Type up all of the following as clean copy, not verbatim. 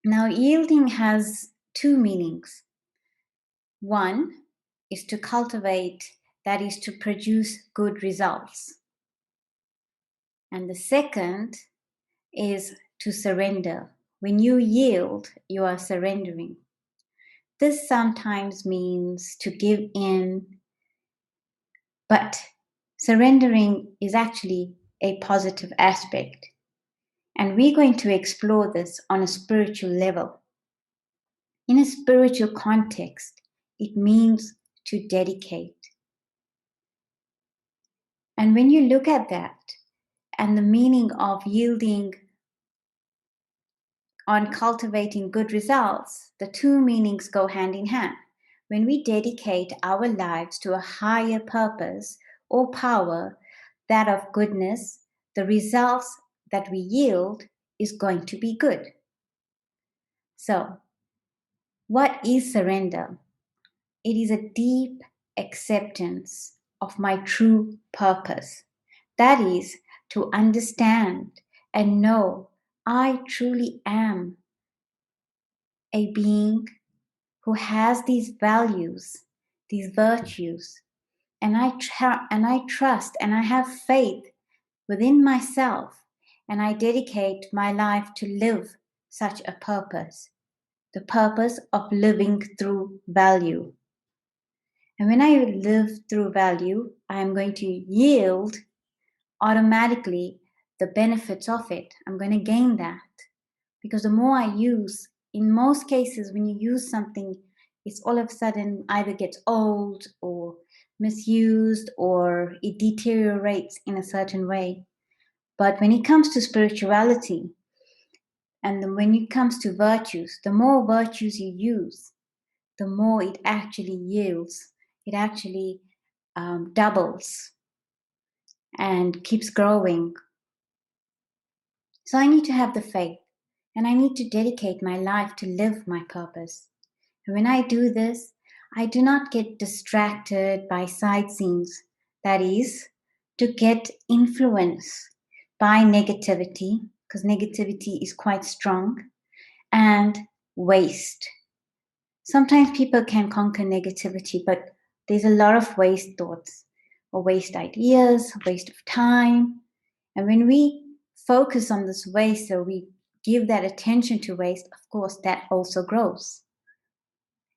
Now, yielding has two meanings. One is to cultivate, that is to produce good results. And the second is to surrender. When you yield, you are surrendering. This sometimes means to give in, but surrendering is actually a positive aspect. And we're going to explore this on a spiritual level. In a spiritual context, it means to dedicate. And when you look at that and the meaning of yielding on cultivating good results, the two meanings go hand in hand. When we dedicate our lives to a higher purpose or power, that of goodness, the results that we yield is going to be good. So, what is surrender? It is a deep acceptance of my true purpose. That is to understand and know I truly am a being who has these values, these virtues, and I trust and I have faith within myself, and I dedicate my life to live such a purpose, the purpose of living through value. And when I live through value, I am going to yield automatically the benefits of it. I'm going to gain that because the more I use, in most cases, when you use something, it's all of a sudden either gets old or misused or it deteriorates in a certain way. But when it comes to spirituality and when it comes to virtues, the more virtues you use, the more it actually yields. It actually doubles and keeps growing. So I need to have the faith and I need to dedicate my life to live my purpose. And when I do this, I do not get distracted by sightseeings, that is, to get influenced by negativity, because negativity is quite strong, and waste. Sometimes people can conquer negativity, but there's a lot of waste thoughts or waste ideas, waste of time. And when we focus on this waste or we give that attention to waste, of course, that also grows,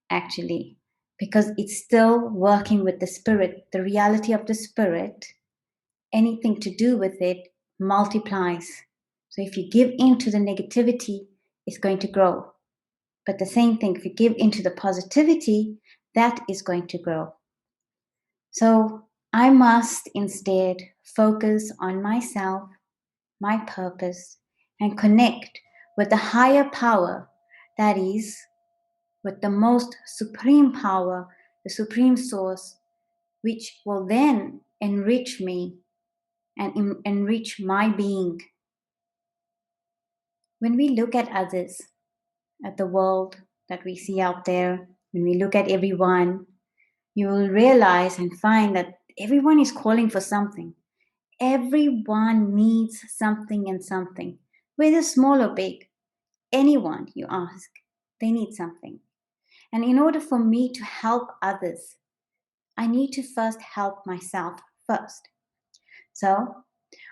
actually, because it's still working with the spirit, the reality of the spirit. Anything to do with it multiplies. So if you give in to the negativity, it's going to grow. But the same thing, if you give into the positivity, that is going to grow. So I must instead focus on myself, my purpose, and connect with the higher power, that is, with the most supreme power, the supreme source, which will then enrich me and enrich my being. When we look at others, at the world that we see out there, when we look at everyone, you will realize and find that everyone is calling for something. Everyone needs something and something, whether small or big. Anyone you ask, they need something. And in order for me to help others, I need to first help myself first. So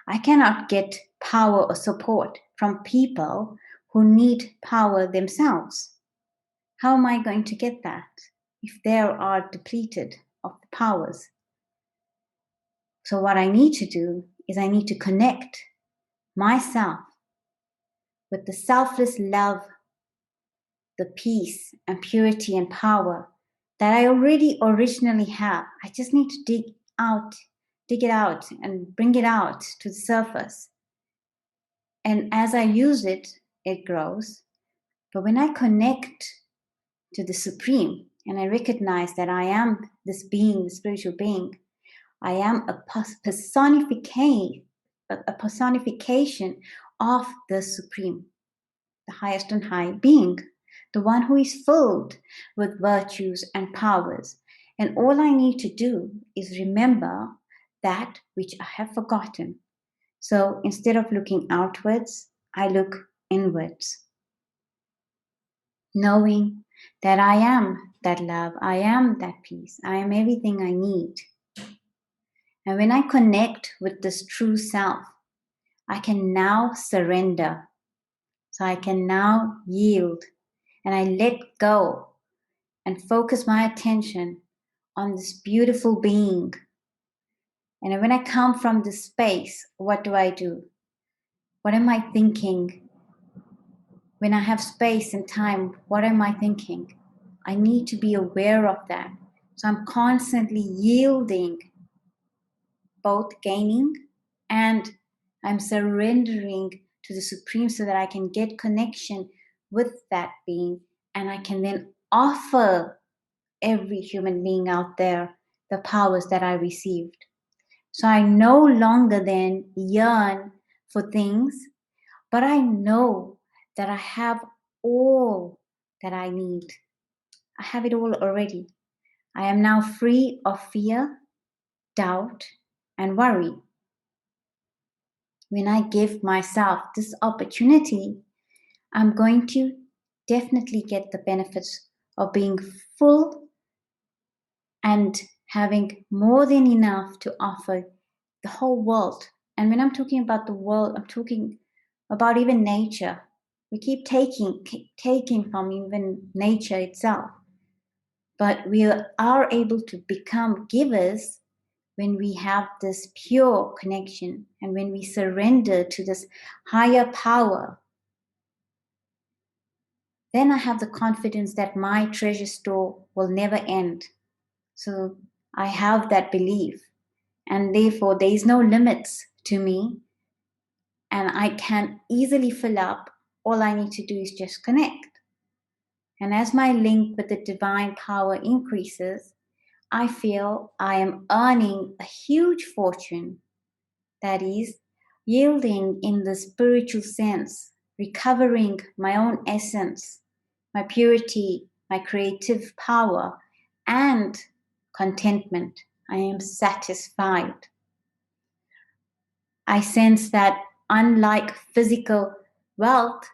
I cannot get power or support from people who need power themselves. How am I going to get that if they are depleted of the powers? So what I need to do is I need to connect myself with the selfless love, the peace and purity and power that I already originally have. I just need to dig it out and bring it out to the surface. And as I use it, it grows. But when I connect to the Supreme and I recognize that I am this being, the spiritual being, I am a personification of the Supreme, the highest and high being, the one who is filled with virtues and powers. And all I need to do is remember that which I have forgotten. So instead of looking outwards, I look inwards. knowing that I am that love, I am that peace, I am everything I need. And when I connect with this true self, I can now surrender. So I can now yield and I let go and focus my attention on this beautiful being. And when I come from this space, what do? What am I thinking? When I have space and time, what am I thinking? I need to be aware of that. So I'm constantly yielding, both gaining and I'm surrendering to the Supreme so that I can get connection with that being and I can then offer every human being out there the powers that I received. So I no longer then yearn for things, but I know that I have all that I need. I have it all already. I am now free of fear, doubt, and worry. When I give myself this opportunity, I'm going to definitely get the benefits of being full and having more than enough to offer the whole world. And when I'm talking about the world, I'm talking about even nature. We keep taking from even nature itself. But we are able to become givers when we have this pure connection and when we surrender to this higher power. Then I have the confidence that my treasure store will never end. So I have that belief. And therefore, there is no limits to me. And I can easily fill up. All I need to do is just connect. And as my link with the divine power increases, I feel I am earning a huge fortune. That is, yielding in the spiritual sense, recovering my own essence, my purity, my creative power, and contentment. I am satisfied. I sense that unlike physical wealth,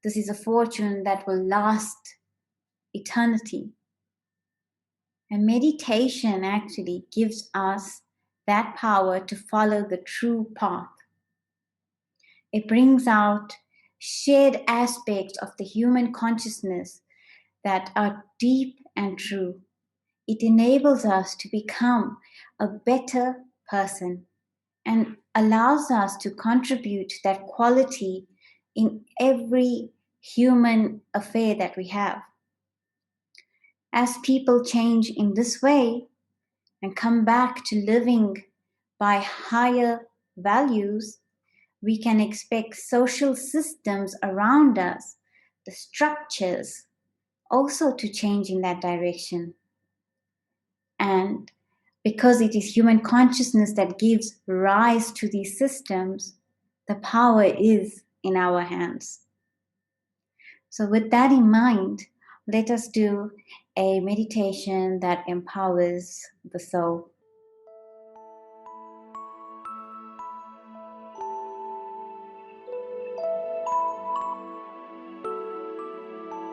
this is a fortune that will last eternity. And meditation actually gives us that power to follow the true path. It brings out shared aspects of the human consciousness that are deep and true. It enables us to become a better person and allows us to contribute that quality in every human affair that we have. As people change in this way and come back to living by higher values, we can expect social systems around us, the structures, also to change in that direction. And because it is human consciousness that gives rise to these systems, the power is in our hands. So, with that in mind, let us do a meditation that empowers the soul.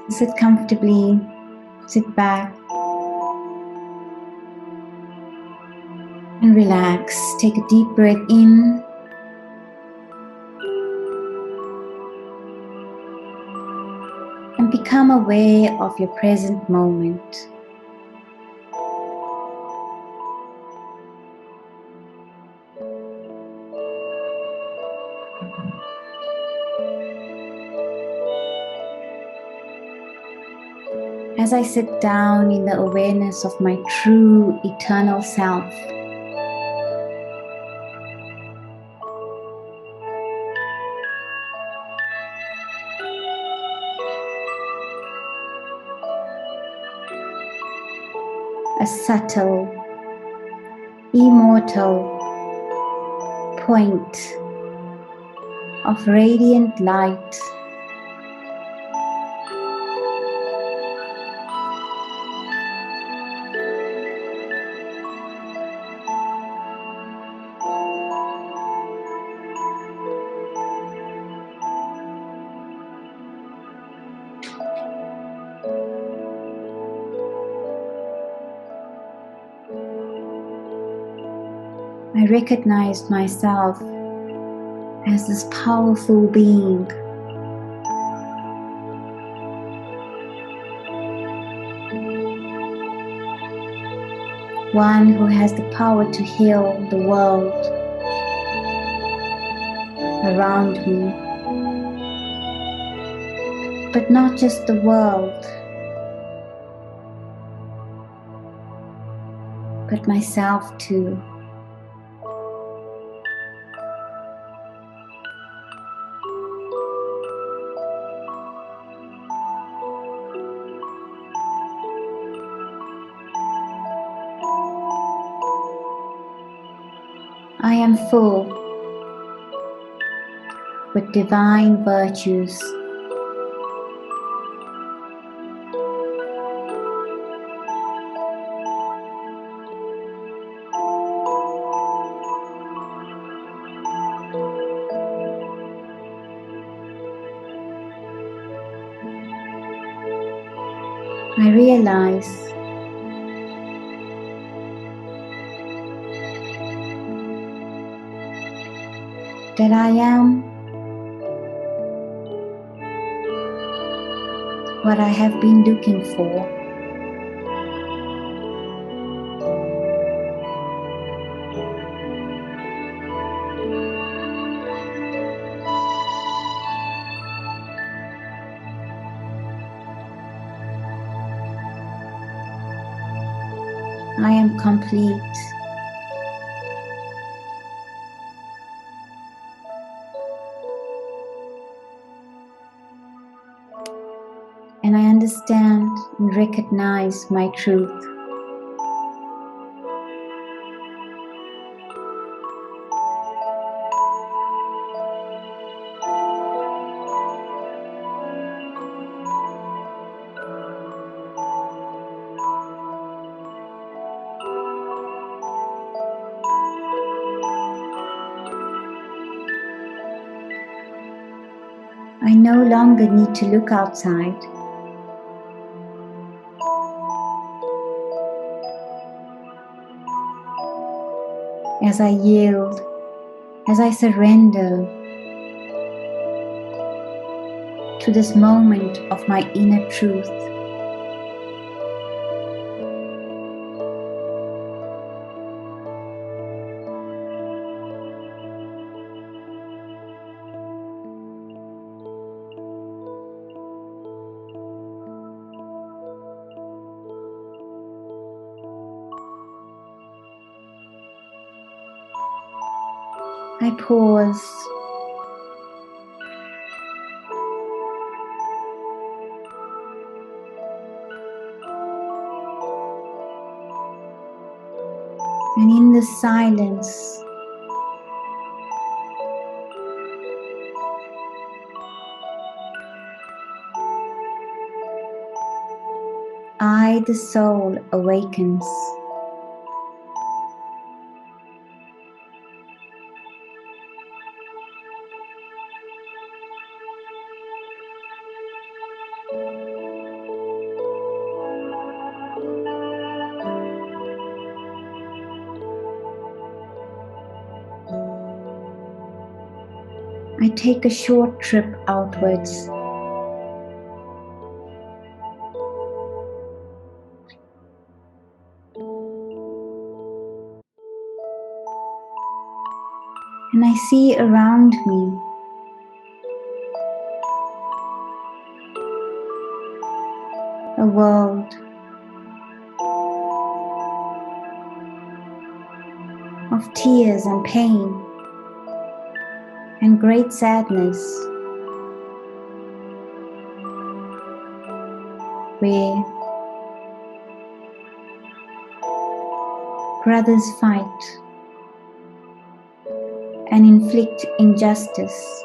Sit comfortably, sit back, and relax. Take a deep breath in and become aware of your present moment. As I sit down in the awareness of my true eternal self, a subtle, immortal point of radiant light, I recognized myself as this powerful being, one who has the power to heal the world around me, but not just the world, but myself too. I am full with divine virtues. I realize that I am what I have been looking for. I am complete. And I understand and recognize my truth. I no longer need to look outside. As I yield, as I surrender to this moment of my inner truth. I pause and in the silence I, the soul, awakens. I take a short trip outwards. And I see around me a world of tears and pain and great sadness, where brothers fight and inflict injustice.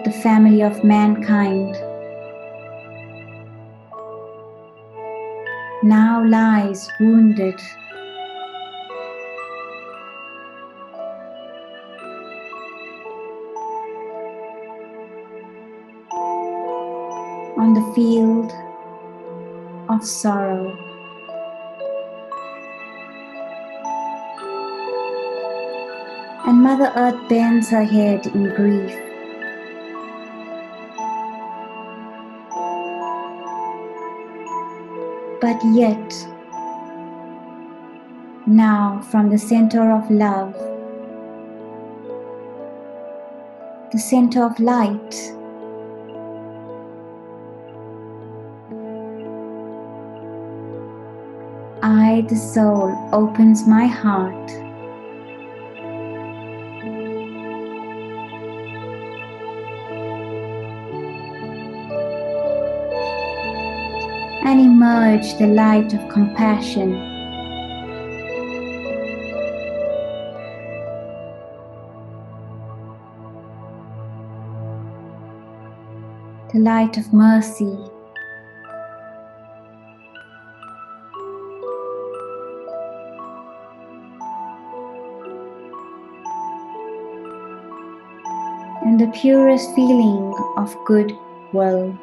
The family of mankind now lies wounded. from the field of sorrow. And Mother Earth bends her head in grief. But yet, now from the center of love, the center of light, I, the soul, opens my heart and emerge the light of compassion, the light of mercy, and the purest feeling of goodwill.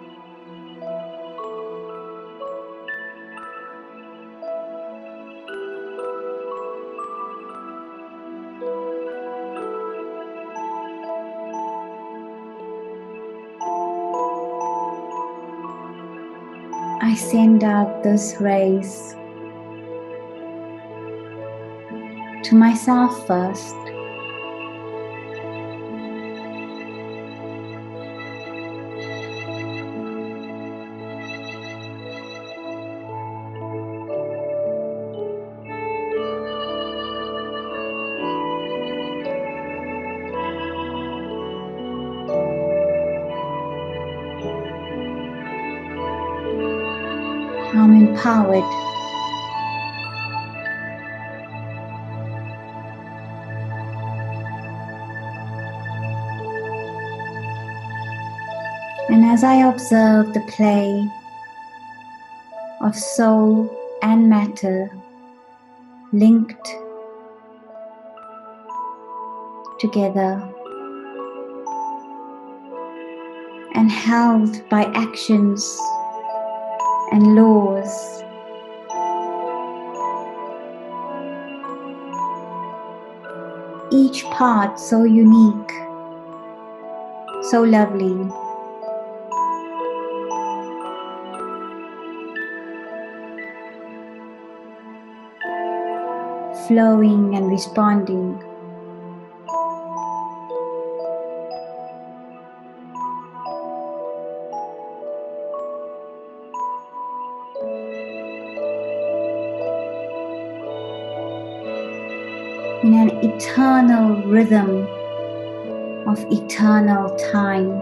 I send out those rays to myself first, I'm empowered. And as I observe the play of soul and matter linked together and held by actions and laws, each part so unique, so lovely, flowing and responding. In an eternal rhythm of eternal time.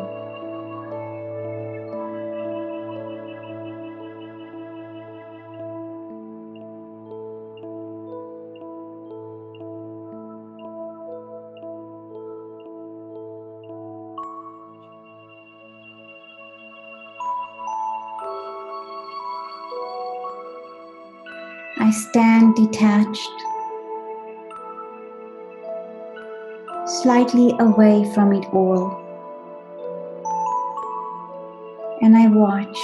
I stand detached, slightly away from it all, and I watch.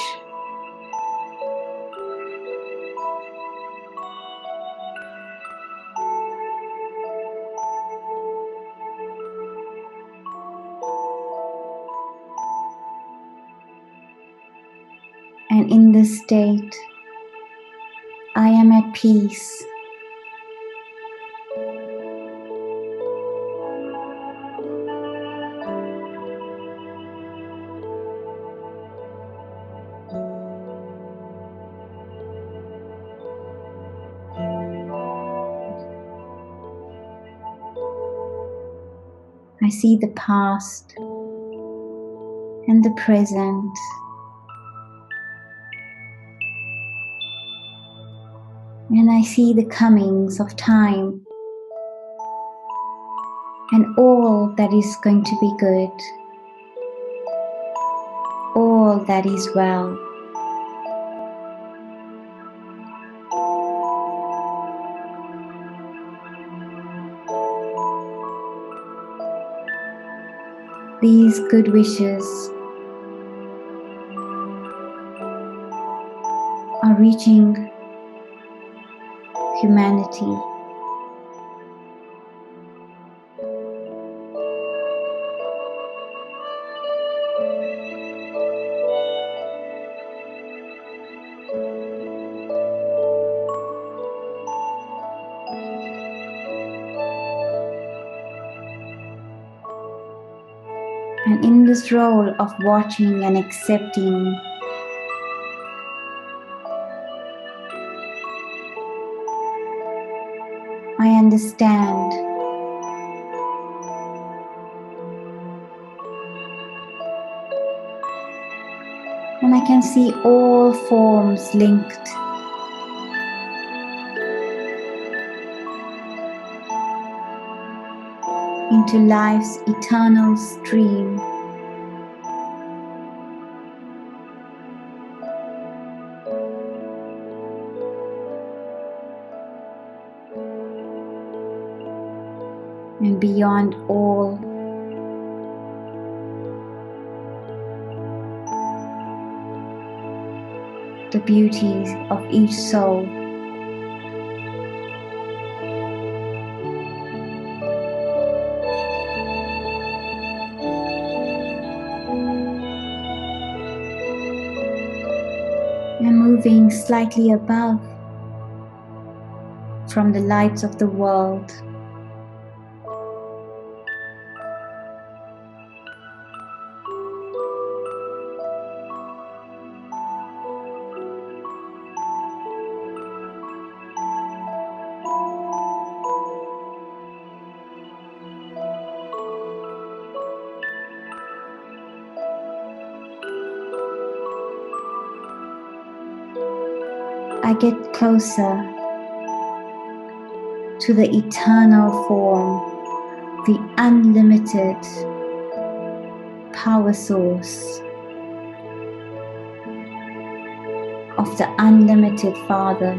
And in this state, I am at peace. I see the past and the present, and I see the comings of time and all that is going to be good, all that is well. These good wishes are reaching humanity. And in this role of watching and accepting, I understand and I can see all forms linked into life's eternal stream. And beyond all, the beauties of each soul. And moving slightly above from the lights of the world, I get closer to the eternal form, the unlimited power source of the unlimited Father.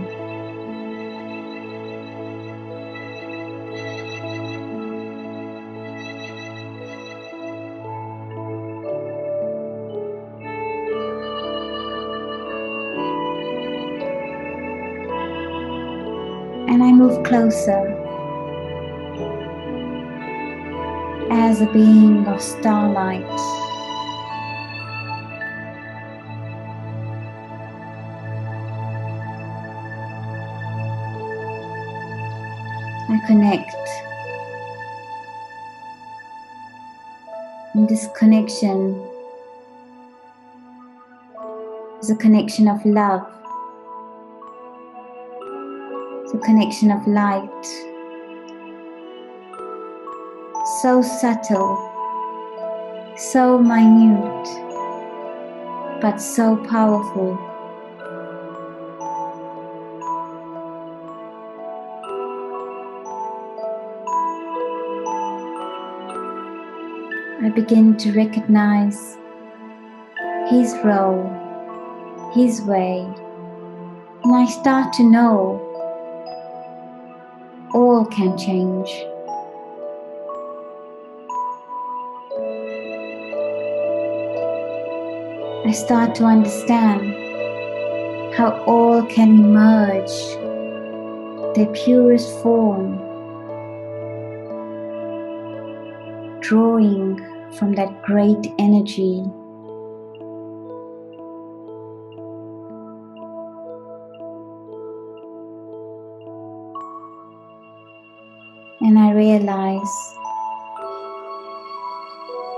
And I move closer as a being of starlight. I connect. And this connection is a connection of love. It's a connection of light. So subtle, so minute, but so powerful. I begin to recognize His role, His way, and I start to know all can change. I start to understand how all can emerge their purest form, drawing from that great energy. And I realize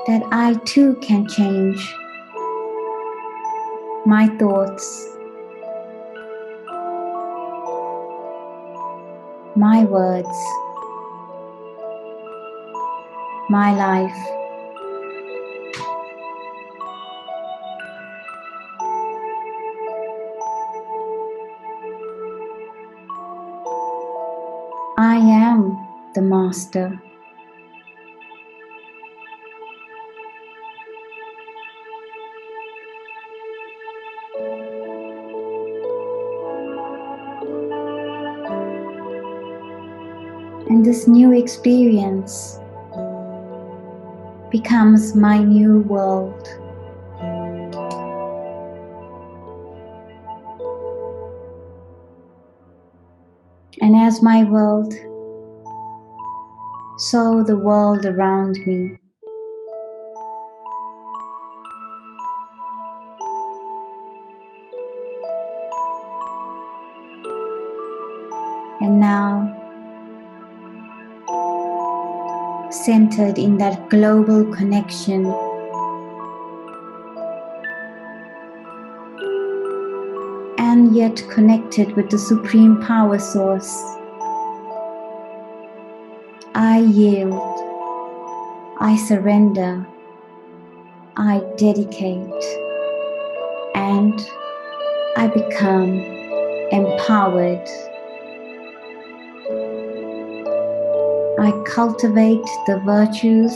that I too can change my thoughts, my words, my life. I am the master. And this new experience becomes my new world. And as my world, so the world around me. And now, centered in that global connection, and yet connected with the Supreme Power Source, I yield, I surrender, I dedicate, and I become empowered. I cultivate the virtues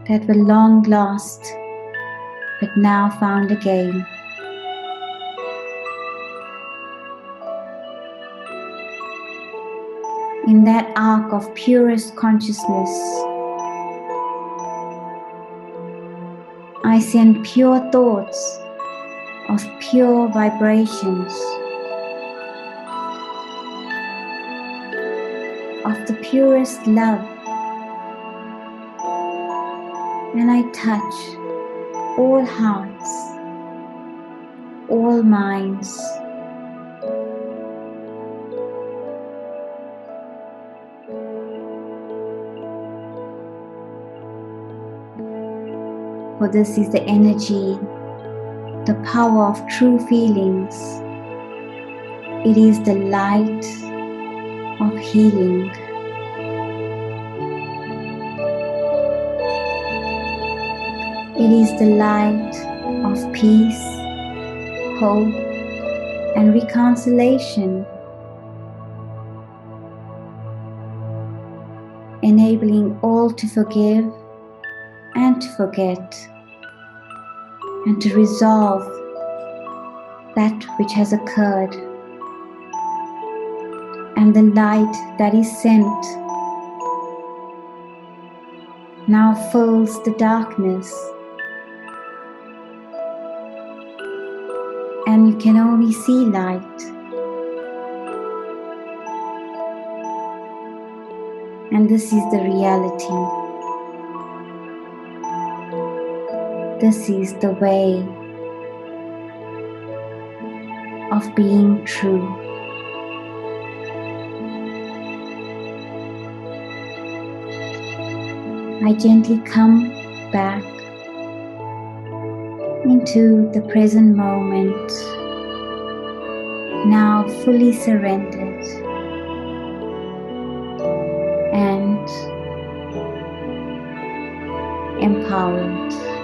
that were long lost, but now found again. In that arc of purest consciousness, I send pure thoughts of pure vibrations, of the purest love, and I touch all hearts, all minds. For this is the energy, the power of true feelings. It is the light of healing. It is the light of peace, hope, and reconciliation, enabling all to forgive and to forget, and to resolve that which has occurred. And the light that is sent now fills the darkness, and you can only see light. And this is the reality. This is the way of being true. I gently come back into the present moment, now fully surrendered and empowered.